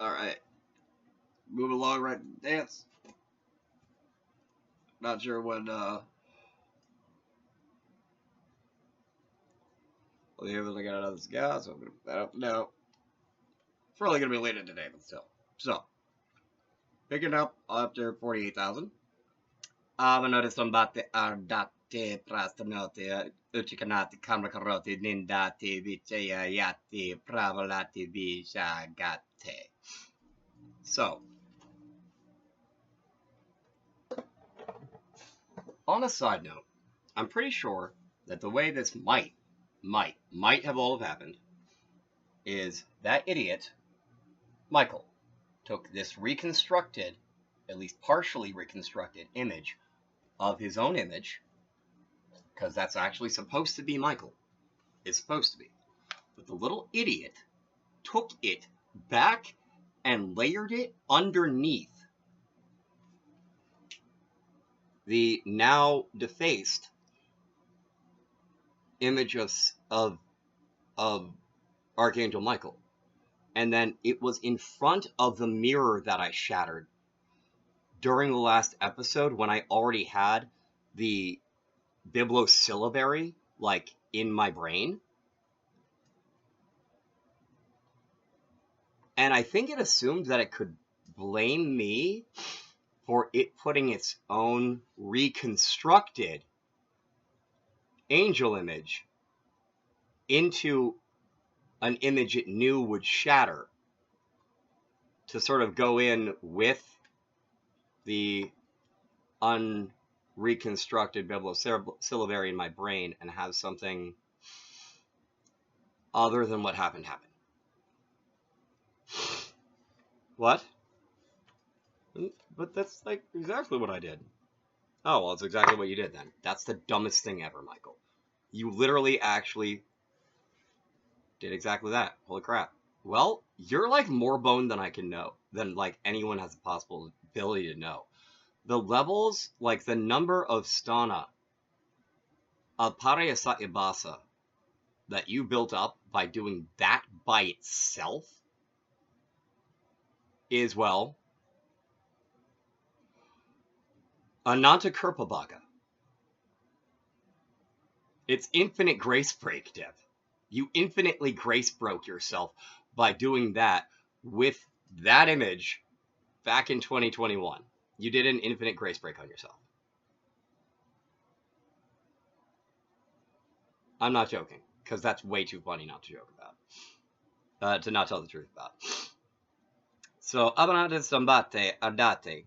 Alright. Move along, right? Dance. Not sure when, I'll be able to get out of this gas, so I'm gonna put that up now. It's probably gonna be later today, but still. So, picking up after 48,000. Avano sombate ardate prastanote uchikanati kamrakaroti nindati vichaya yati pravalati vishagate. So, on a side note, I'm pretty sure that the way this might have all have happened is that idiot, Michael, took this reconstructed, at least partially reconstructed image of his own image, because that's actually supposed to be Michael. It's supposed to be. But the little idiot took it back and layered it underneath the now defaced image of Archangel Michael. And then it was in front of the mirror that I shattered during the last episode when I already had the bibliosyllabary, like, in my brain. And I think it assumed that it could blame me for it putting its own reconstructed angel image into an image it knew would shatter to sort of go in with the unreconstructed bibliosyllabary in my brain and have something other than what happened happen. What? But that's like exactly what I did. Oh, well, it's exactly what you did then. That's the dumbest thing ever, Michael. You literally actually did exactly that. Holy crap. Well, you're like more bone than I can know, than like anyone has a possible ability to know. The levels, like the number of stana, Parayasa Ibasa, that you built up by doing that by itself is, well, Ananta Kirpabaka. It's infinite grace break, Dev. You infinitely grace broke yourself by doing that with that image back in 2021. You did an infinite grace break on yourself. I'm not joking, because that's way too funny not to joke about. To not tell the truth about. So, Abanate Sambate Ardate.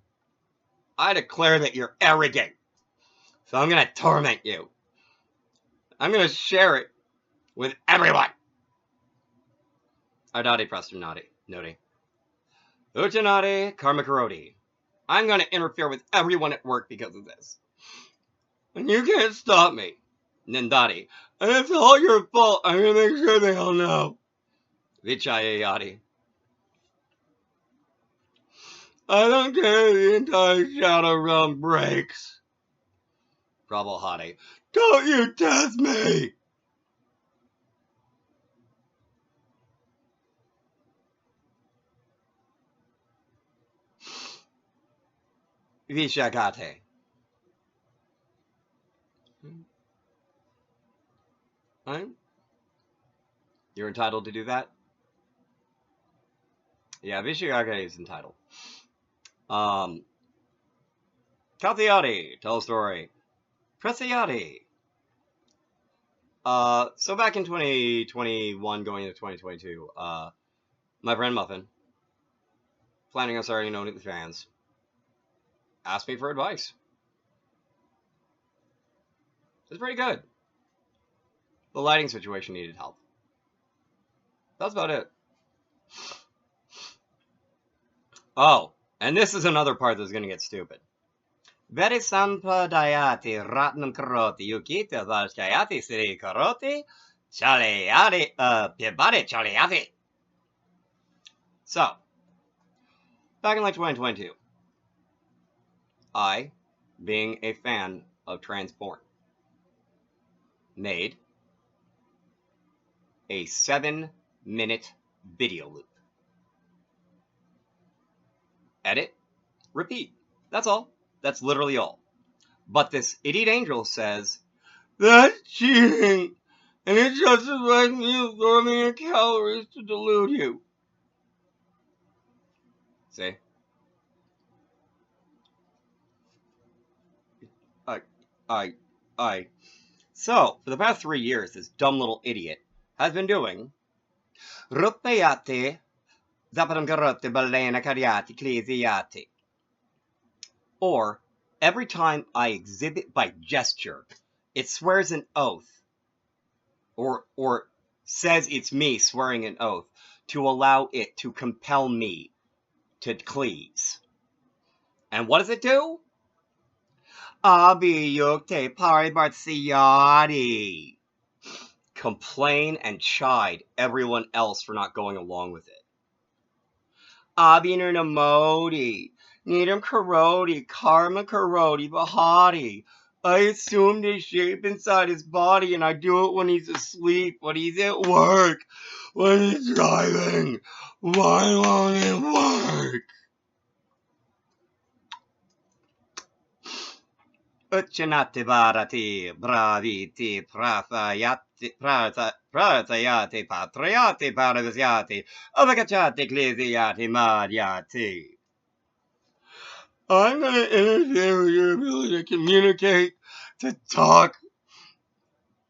I declare that you're arrogant. So I'm going to torment you. I'm going to share it with everyone. Ardate Prastinati. Noti. Uchanati Karmakaroti. I'm going to interfere with everyone at work because of this. And you can't stop me. Nindati. And it's all your fault. I'm going to make sure they all know. Vichayayati. I don't care if the entire Shadow Realm breaks. Prabhuhadi. Don't you test me! Vishagate. Right? You're entitled to do that? Yeah, Vishagate is entitled. Kathiati, tell a story. Presiati. So back in 2021, going into 2022, my friend Muffin, planning on starting an OnlyFans, asked me for advice. It's pretty good. The lighting situation needed help. That's about it. Oh, and this is another part that's gonna get stupid. Very sampadayati ratnam karoti yukita vashayati siri karoti chalayati pibari chalayati. So, back in like 2022, I, being a fan of transport, made a 7-minute video loop edit, repeat. That's all. That's literally all. But this idiot angel says, that's cheating, and it justifies me absorbing your calories to delude you. See? I. So, for the past 3 years, this dumb little idiot has been doing Ruppayate, Zaparangarote, Balena Cariati, Clisiati. Or, every time I exhibit by gesture, it swears an oath, or says it's me swearing an oath, to allow it to compel me to please. And what does it do? Abiyukte paribartsiati. Complain and chide everyone else for not going along with it. Abinernamodi, Needham Karoti, Karma Karoti, Bahati. I assume the shape inside his body and I do it when he's asleep, when he's at work, when he's driving. Why won't it work? Uchanati Bharati, Braviti, Prasayati, Patriati, Paravasiati, Avagachati, Ecclesiati, Mariati. I'm going to interfere with your ability to communicate, to talk.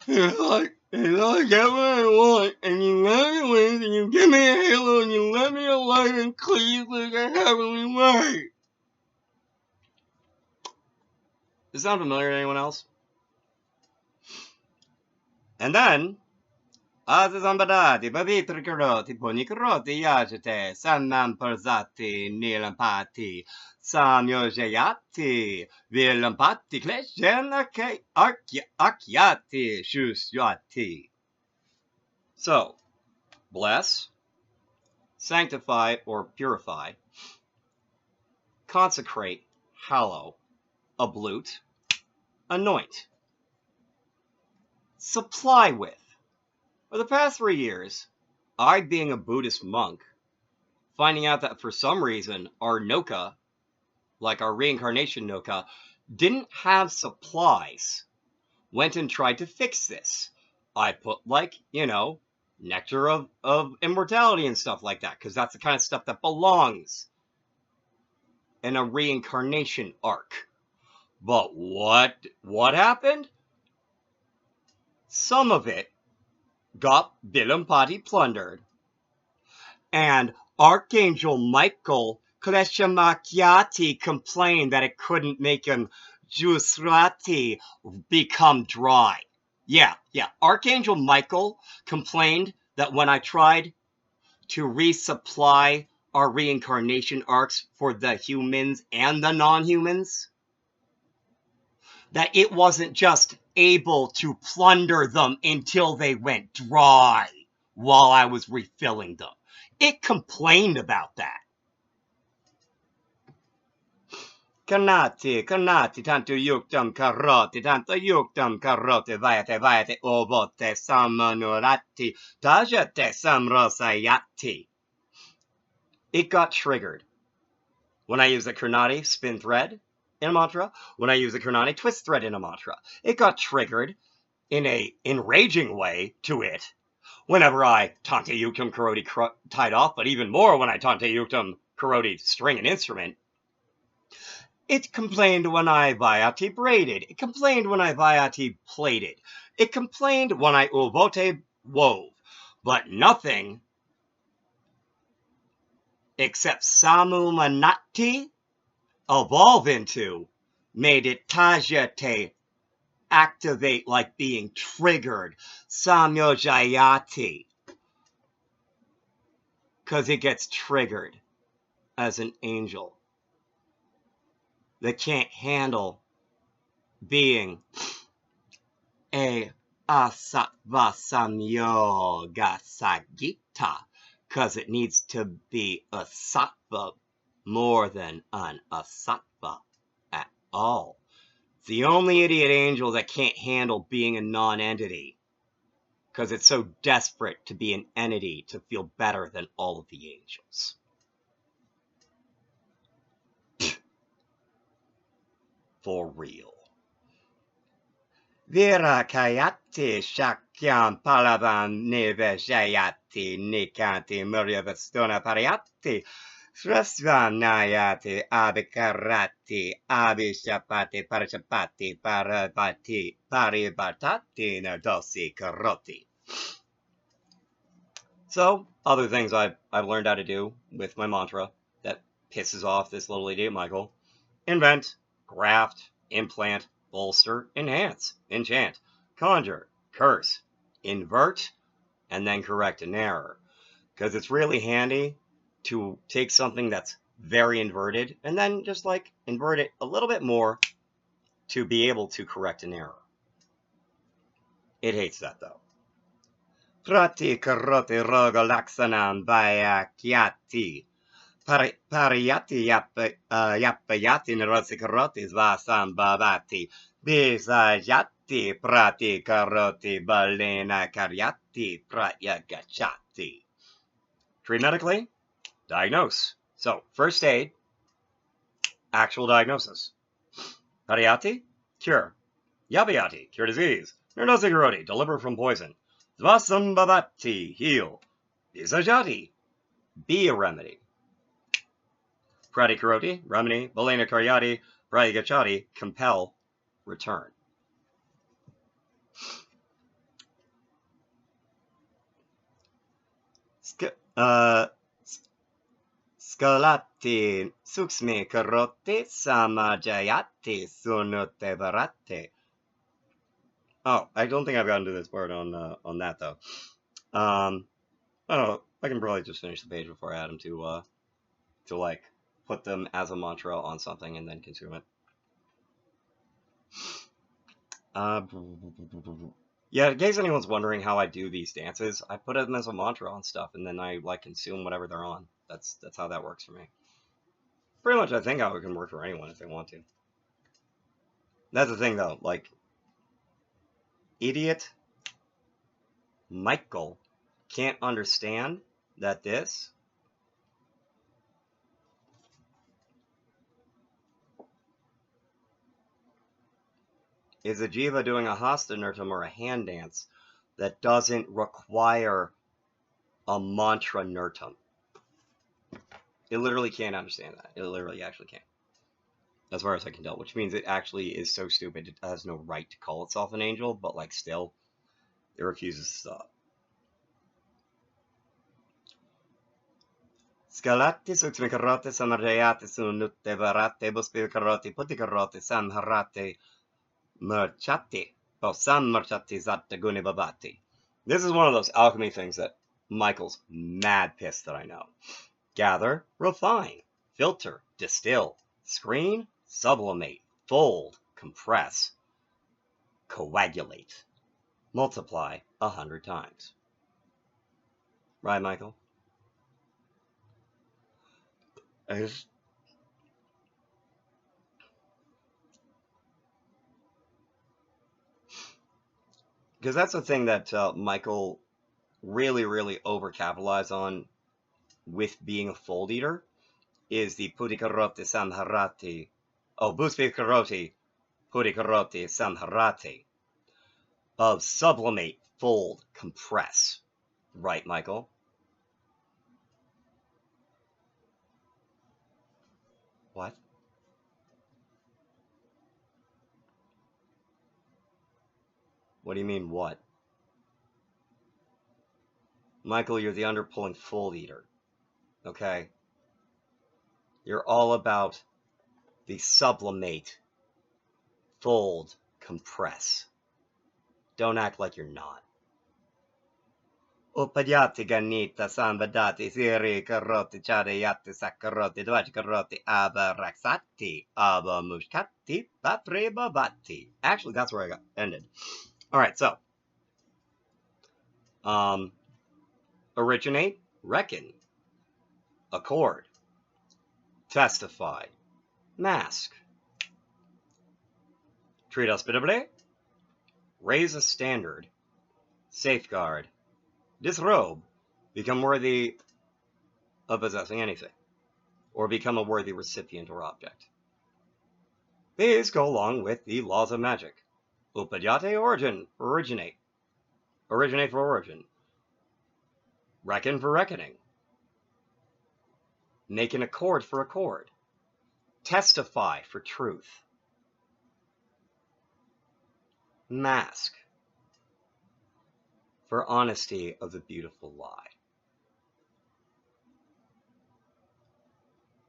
It's like I get what I want, and you let me wings, and you give me a halo, and you let me alight and cleave like a heavenly way. Does that sound familiar to anyone else? And then, Azambadati, Babitri Karoti, Puni Karoti, Yajate, Sanam Parzati, Nilampati, Samyojayati, Vilampati, Kleshenake, Akyati, Shusyati. So, bless, sanctify or purify, consecrate, hallow, ablute, anoint, supply with. For the past 3 years, I, being a Buddhist monk, finding out that for some reason our Noka, like our reincarnation Noka, didn't have supplies, went and tried to fix this. I put, like, nectar of immortality and stuff like that, because that's the kind of stuff that belongs in a reincarnation arc. But what happened? Some of it got Vilampati plundered, and Archangel Michael Kleshamakyati complained that it couldn't make him Jusrati become dry. Yeah. Archangel Michael complained that when I tried to resupply our reincarnation arcs for the humans and the non-humans, that it wasn't just able to plunder them until they went dry while I was refilling them. It complained about that. Kanati, tanto yuktam karoti, vayate, obote, samanurati, tajate, samrosayati. It got triggered when I use the Karnati spin thread in a mantra, when I use the Karnati twist thread in a mantra. It got triggered in a enraging way to it whenever I Tante Yuktam Karoti tied off, but even more when I Tante Yuktam Karoti string an instrument. It complained when I Vayati braided. It complained when I Vayati plaited. It complained when I Uvote wove. But nothing except Samu Manati evolve into made it Tajate activate like being triggered. Samyojayati. Because it gets triggered as an angel that can't handle being a asattva samyoga sagita, because it needs to be a sattva more than an asattva at all. It's the only idiot angel that can't handle being a non-entity, because it's so desperate to be an entity to feel better than all of the angels. for real. Virakayati shakyam palavan niveshayati nikanti muryavastona pariyati srasvanayati abikarati abhishapati parishapati parabati paribatati nadosi karoti. So, other things I've learned how to do with my mantra that pisses off this little idiot Michael. Invent, graft, implant, bolster, enhance, enchant, conjure, curse, invert, and then correct an error. Because it's really handy to take something that's very inverted and then just like invert it a little bit more to be able to correct an error. It hates that though. Prati karoti roga laksanam vayakyati. Pariyati yapayati narosi karoti svasam bhavati. Bisayati prati karoti balena karyati pratyagachati. Treat medically, diagnose. So, first aid, actual diagnosis. Pariyati, cure. Yapayati, cure disease. Narosi karoti, deliver from poison. Svasam bhavati, heal. Bisayati, be a remedy. Prati karoti, remedy. Balena karyati, pratyagachati, compel, return. Scolati suksmi karoti samajayati sunute varate. Oh, I don't think I've gotten to this part on that though. I don't know. I can probably just finish the page before I add them to like put them as a mantra on something and then consume it. Yeah, in case anyone's wondering how I do these dances, I put them as a mantra on stuff and then I like consume whatever they're on. That's how that works for me. Pretty much I think how it can work for anyone if they want to. That's the thing though, like idiot Michael can't understand that this is a jiva doing a hasta nirtam or a hand dance that doesn't require a mantra nirtam. It literally can't understand that. It literally actually can't. As far as I can tell, which means it actually is so stupid it has no right to call itself an angel, but like still, it refuses to stop. Scalati suksmi karate samarjayate sunutte varate buspi karate putti karate samharate merchati sam merchati zatta guni babati. This is one of those alchemy things that Michael's mad pissed that I know. Gather, refine, filter, distill, screen, sublimate, fold, compress, coagulate, multiply 100 times. Right, Michael? Because that's the thing that Michael really, really overcapitalized on with being a fold eater, is the Pudikarote Samharati, Buspi Karoti, Pudikarote Samharati, of sublimate, fold, compress. Right, Michael? What? What do you mean, what? Michael, you're the underpulling fold eater. Okay? You're all about the sublimate, fold, compress. Don't act like you're not. Upadhyati ganita samvadati siri karoti charayati sakaroti dvachi karoti abaraksati abamushkati paprebavati. Actually, that's where I got ended. All right, so originate, reckon, accord, testify, mask, treat hospitably, raise a standard, safeguard, disrobe, become worthy of possessing anything, or become a worthy recipient or object. These go along with the laws of magic. Upadhyate, origin, originate. Originate for origin. Reckon for reckoning. Make an accord for accord. Testify for truth. Mask for honesty of the beautiful lie.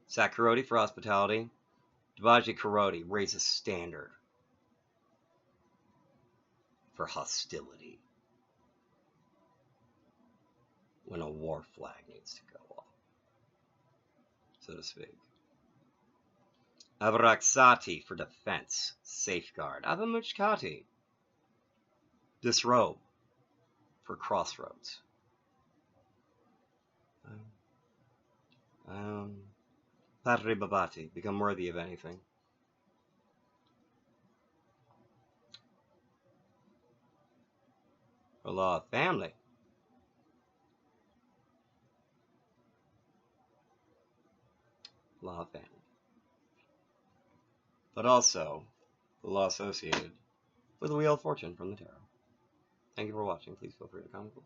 Sakuroti for hospitality. Devaji Karoti raises standard for hostility when a war flag needs to go off, so to speak. Avaraksati for defense, safeguard. Avamuchkati, disrobe for crossroads. Patri Babati, become worthy of anything. For law of family. Law of family. But also the law associated with the Wheel of Fortune from the Tarot. Thank you for watching. Please feel free to comment below.